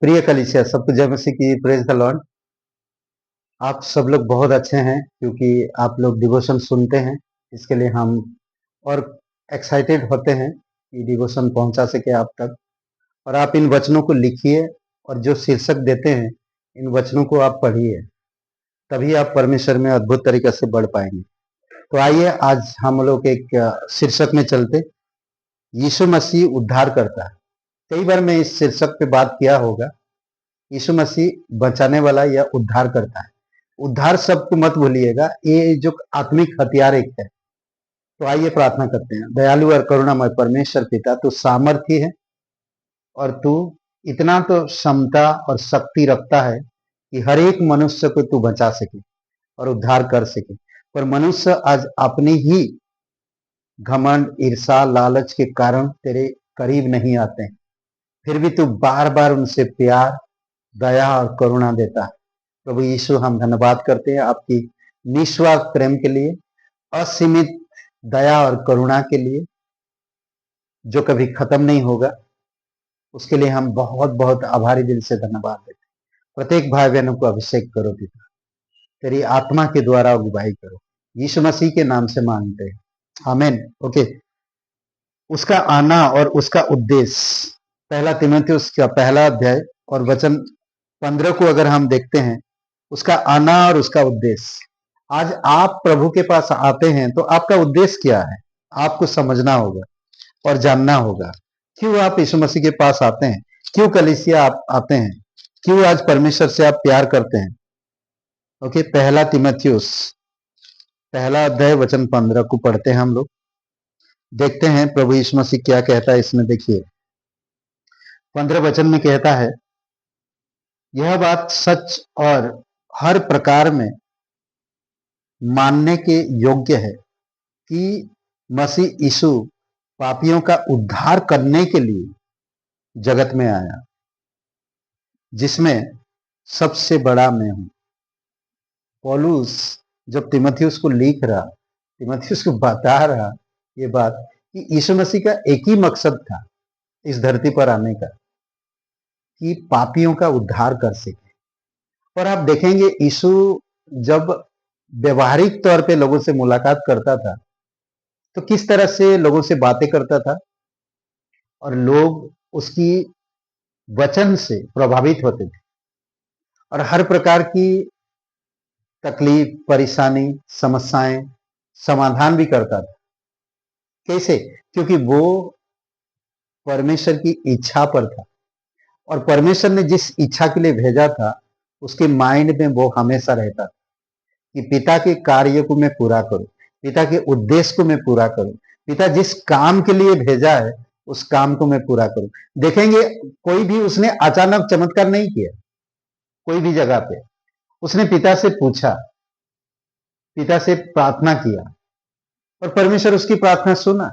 प्रिय कलीसिया, सबको जय मसीह की। Praise the Lord. आप सब लोग बहुत अच्छे हैं क्योंकि आप लोग डिवोशन सुनते हैं। इसके लिए हम और एक्साइटेड होते हैं कि डिवोशन पहुंचा सके आप तक। और आप इन वचनों को लिखिए और जो शीर्षक देते हैं इन वचनों को आप पढ़िए, तभी आप परमेश्वर में अद्भुत तरीके से बढ़ पाएंगे। तो आइए आज हम लोग एक शीर्षक में चलते। यीशु मसीह उद्धार करता है। कई बार मैं इस शीर्षक पे बात किया होगा। यीशु मसीह बचाने वाला या उद्धार करता है। उद्धार शब्द को मत भूलिएगा, ये जो आत्मिक हथियार एक है। तो आइए प्रार्थना करते हैं। दयालु और करुणामय परमेश्वर पिता, तू सामर्थी है और तू इतना तो क्षमता और शक्ति रखता है कि हर एक मनुष्य को तू बचा सके और उद्धार कर सके। पर मनुष्य आज अपनी ही घमंड, ईर्षा, लालच के कारण तेरे करीब नहीं आते हैं। फिर भी तू बार बार उनसे प्यार, दया और करुणा देता है। प्रभु यीशु, हम धन्यवाद करते हैं आपकी निस्वार्थ प्रेम के लिए, असीमित दया और करुणा के लिए जो कभी खत्म नहीं होगा। उसके लिए हम बहुत बहुत आभारी दिल से धन्यवाद देते हैं। प्रत्येक भाई बहनों को अभिषेक करो पिता, तेरी आत्मा के द्वारा अगुवाई करो। यीशु मसीह के नाम से मांगते हैं, आमीन। ओके। उसका आना और उसका उद्देश्य, पहला तीमुथियुस का पहला अध्याय और वचन 15 को अगर हम देखते हैं, उसका आना और उसका उद्देश्य। आज आप प्रभु के पास आते हैं तो आपका उद्देश्य क्या है, आपको समझना होगा और जानना होगा। क्यों आप यीशु मसीह के पास आते हैं, क्यों कलीसिया आप आते हैं, क्यों आज परमेश्वर से आप प्यार करते हैं। ओके, पहला तीमुथियुस पहला अध्याय वचन 15 को पढ़ते हैं हम लोग। देखते हैं प्रभु यीशु मसीह क्या कहता है इसमें। देखिए 15 वचन में कहता है, यह बात सच और हर प्रकार में मानने के योग्य है कि मसीह यीशु पापियों का उद्धार करने के लिए जगत में आया, जिसमें सबसे बड़ा मैं हूं। पौलुस जब तीमुथियुस को लिख रहा, तीमुथियुस को बता रहा ये बात कि यीशु मसीह का एक ही मकसद था इस धरती पर आने का, कि पापियों का उद्धार कर सके। और आप देखेंगे यीशु जब व्यवहारिक तौर पे लोगों से मुलाकात करता था तो किस तरह से लोगों से बातें करता था और लोग उसकी वचन से प्रभावित होते थे और हर प्रकार की तकलीफ, परेशानी, समस्याएं समाधान भी करता था। कैसे? क्योंकि वो परमेश्वर की इच्छा पर था और परमेश्वर ने जिस इच्छा के लिए भेजा था उसके माइंड में वो हमेशा रहता था कि पिता के कार्य को मैं पूरा करूं, पिता के उद्देश्य को मैं पूरा करूं, पिता जिस काम के लिए भेजा है उस काम को मैं पूरा करूं। देखेंगे कोई भी उसने अचानक चमत्कार नहीं किया। कोई भी जगह पे उसने पिता से पूछा, पिता से प्रार्थना किया और परमेश्वर उसकी प्रार्थना सुना।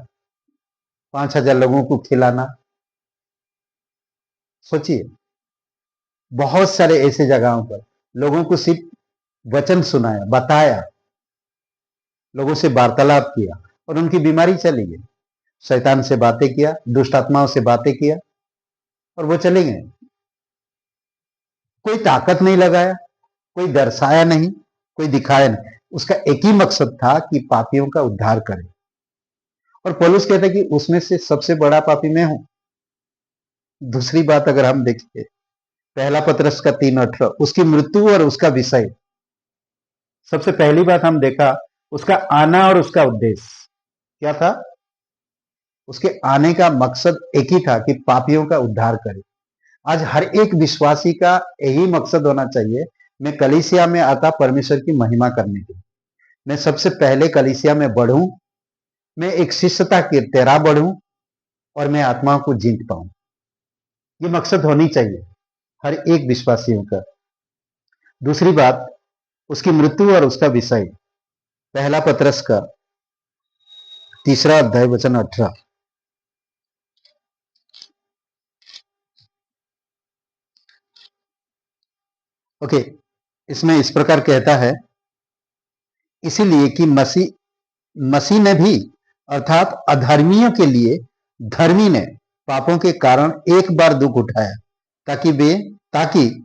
5,000 लोगों को खिलाना, सोचिए। बहुत सारे ऐसे जगहों पर लोगों को सिर्फ वचन सुनाया, बताया, लोगों से वार्तालाप किया और उनकी बीमारी चली गई। शैतान से बातें किया, दुष्ट आत्माओं से बातें किया और वो चले गए। कोई ताकत नहीं लगाया, कोई दर्शाया नहीं, कोई दिखाया नहीं। उसका एक ही मकसद था कि पापियों का उद्धार करे। और पौलुस कहता है कि उसमें से सबसे बड़ा पापी मैं हूं। दूसरी बात अगर हम देखें, पहला पत्रस का 3:18, उसकी मृत्यु और उसका विषय। सबसे पहली बात हम देखा, उसका आना और उसका उद्देश्य क्या था। उसके आने का मकसद एक ही था कि पापियों का उद्धार करे। आज हर एक विश्वासी का यही मकसद होना चाहिए। मैं कलीसिया में आता परमेश्वर की महिमा करने के लिए। मैं सबसे पहले कलीसिया में बढ़ूं, मैं एक शिष्यता की तरह बढ़ूं और मैं आत्माओं को जीत पाऊं। ये मकसद होनी चाहिए हर एक विश्वासियों का। दूसरी बात, उसकी मृत्यु और उसका विषय। पहला पत्रस का 3 अध्याय वचन 18। ओके, इसमें इस प्रकार कहता है, इसीलिए कि मसीह ने भी, अर्थात अधर्मियों के लिए धर्मी ने पापों के कारण एक बार दुख उठाया ताकि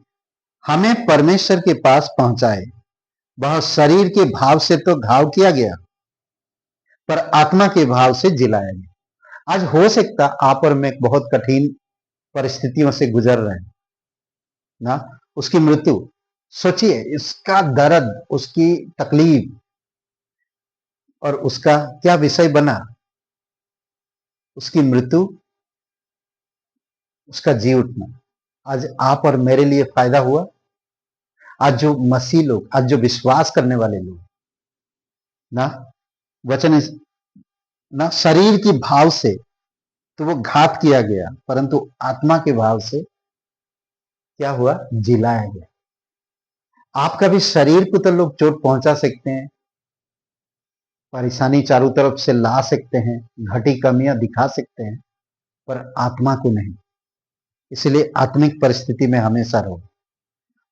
हमें परमेश्वर के पास पहुंचाए। वह शरीर के भाव से तो घाव किया गया, पर आत्मा के भाव से जिलाया गया। आज हो सकता आप और मैं बहुत कठिन परिस्थितियों से गुजर रहे हैं ना, उसकी मृत्यु, सोचिए इसका दर्द, उसकी तकलीफ, और उसका क्या विषय बना, उसकी मृत्यु, उसका जी उठना। आज आप और मेरे लिए फायदा हुआ। आज जो मसीह लोग, आज जो विश्वास करने वाले लोग ना, वचन ना शरीर की भाव से तो वो घात किया गया, परंतु आत्मा के भाव से क्या हुआ, जिलाया गया। आपका भी शरीर को तो लोग चोट पहुंचा सकते हैं, परेशानी चारों तरफ से ला सकते हैं, घटी कमियां दिखा सकते हैं, पर आत्मा को नहीं। इसलिए आत्मिक परिस्थिति में हमेशा रहो,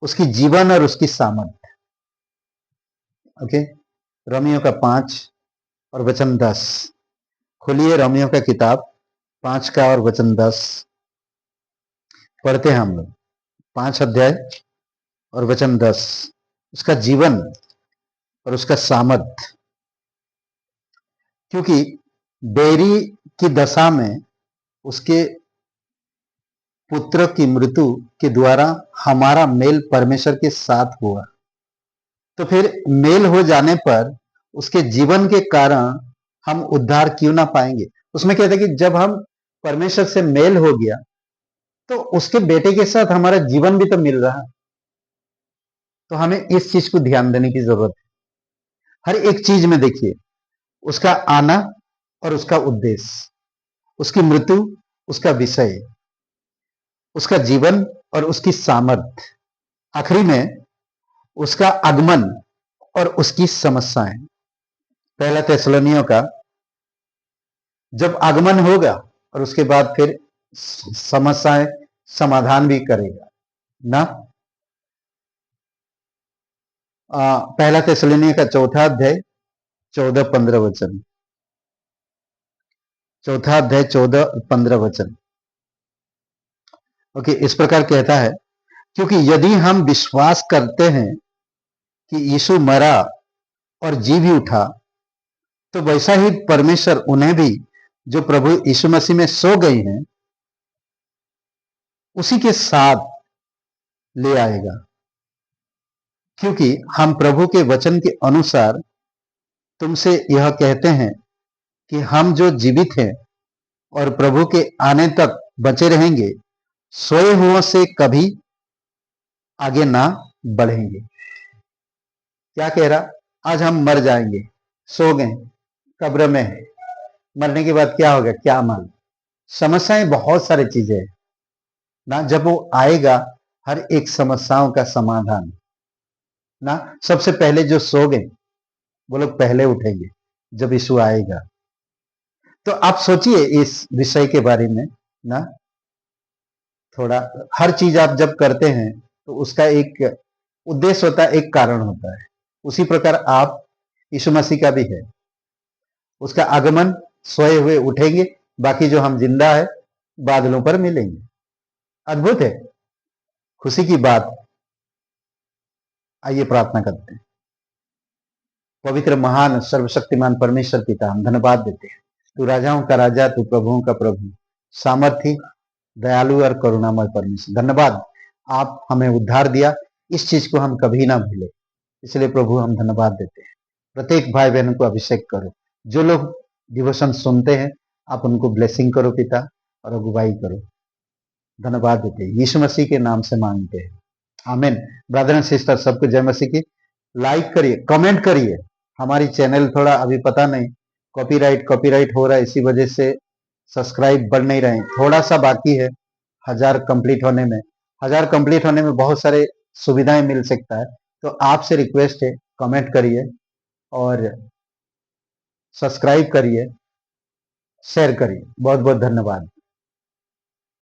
उसकी जीवन और उसकी सामर्थ्य। ओके, रोमियो का 5 और वचन 10। खोलिए रोमियो का किताब 5 का और वचन 10 पढ़ते हैं हम लोग। 5 अध्याय और वचन 10, उसका जीवन और उसका सामर्थ। क्योंकि बैरी की दशा में उसके पुत्र की मृत्यु के द्वारा हमारा मेल परमेश्वर के साथ हुआ, तो फिर मेल हो जाने पर उसके जीवन के कारण हम उद्धार क्यों ना पाएंगे। उसमें कहते हैं कि जब हम परमेश्वर से मेल हो गया तो उसके बेटे के साथ हमारा जीवन भी तो मिल रहा। तो हमें इस चीज को ध्यान देने की जरूरत है। हर एक चीज में देखिए उसका आना और उसका उद्देश्य, उसकी मृत्यु, उसका विषय, उसका जीवन और उसकी सामर्थ, आखिरी में उसका आगमन और उसकी समस्याएं। पहला थिस्सलुनीयों का जब आगमन होगा और उसके बाद फिर समस्याएं समाधान भी करेगा ना। पहला थिस्सलुनीयों का 4 अध्याय 14-15 वचन, 4 अध्याय 14-15 वचन। ओके, इस प्रकार कहता है, क्योंकि यदि हम विश्वास करते हैं कि यीशु मरा और जी भी उठा, तो वैसा ही परमेश्वर उन्हें भी जो प्रभु यीशु मसीह में सो गई हैं उसी के साथ ले आएगा। क्योंकि हम प्रभु के वचन के अनुसार तुमसे यह कहते हैं कि हम जो जीवित हैं और प्रभु के आने तक बचे रहेंगे, सोए हुओं से कभी आगे ना बढ़ेंगे। क्या कह रहा, आज हम मर जाएंगे, सो गए, कब्र में है, मरने के बाद क्या होगा क्या मालूम। समस्याएं बहुत सारी चीजें हैं ना, जब वो आएगा हर एक समस्याओं का समाधान ना। सबसे पहले जो सो गए वो लोग पहले उठेंगे जब यीशु आएगा। तो आप सोचिए इस विषय के बारे में ना, थोड़ा। हर चीज आप जब करते हैं तो उसका एक उद्देश्य होता है, एक कारण होता है। उसी प्रकार आप यीशु मसीह का भी है, उसका आगमन, सोए हुए उठेंगे, बाकी जो हम जिंदा है बादलों पर मिलेंगे। अद्भुत है, खुशी की बात। आइए प्रार्थना करते हैं। पवित्र महान सर्वशक्तिमान परमेश्वर पिता, हम धन्यवाद देते हैं। तू राजाओं का राजा, तू प्रभुओं का प्रभु, सामर्थी, दयालु और करुणामय परमेश्वर। धन्यवाद, आप हमें उद्धार दिया, इस चीज को हम कभी ना भूले। इसलिए प्रभु हम धन्यवाद देते हैं। प्रत्येक भाई बहन को अभिषेक करो, जो लोग डिवोशन सुनते हैं आप उनको ब्लेसिंग करो पिता, और अगुवाई करो। धन्यवाद देते हैं, यीशु मसीह के नाम से मांगते हैं, आमीन। ब्रदर एंड सिस्टर, सबको जय मसीह की। लाइक करिए, कमेंट करिए। हमारी चैनल थोड़ा अभी पता नहीं कॉपीराइट हो रहा है, इसी वजह से सब्सक्राइब बढ़ नहीं रहे, थोड़ा सा बाकी है 1000 कंप्लीट होने में। 1000 कंप्लीट होने में बहुत सारे सुविधाएं मिल सकता है। तो आपसे रिक्वेस्ट है, कमेंट करिए और सब्सक्राइब करिए, शेयर करिए। बहुत बहुत धन्यवाद।